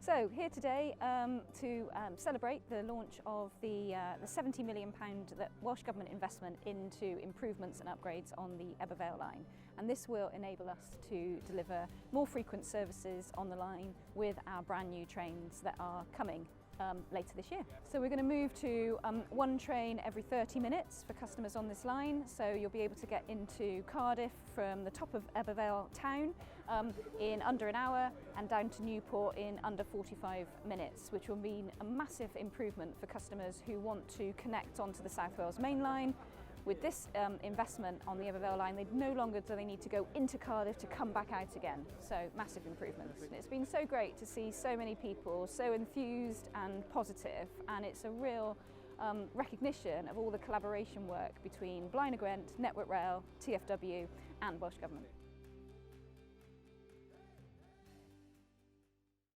So here today to celebrate the launch of the £70 million that Welsh Government investment into improvements and upgrades on the Ebbw Vale line. And this will enable us to deliver more frequent services on the line with our brand new trains that are coming later this year. So we're going to move to one train every 30 minutes for customers on this line. So you'll be able to get into Cardiff from the top of Ebbw Vale town in under an hour and down to Newport in under 45 minutes, which will mean a massive improvement for customers who want to connect onto the South Wales main line. With this investment on the Ebbw Vale line, no longer do they need to go into Cardiff to come back out again. So massive improvements. And it's been so great to see so many people so enthused and positive, and it's a real recognition of all the collaboration work between Lynebwy, Network Rail, TFW and Welsh Government.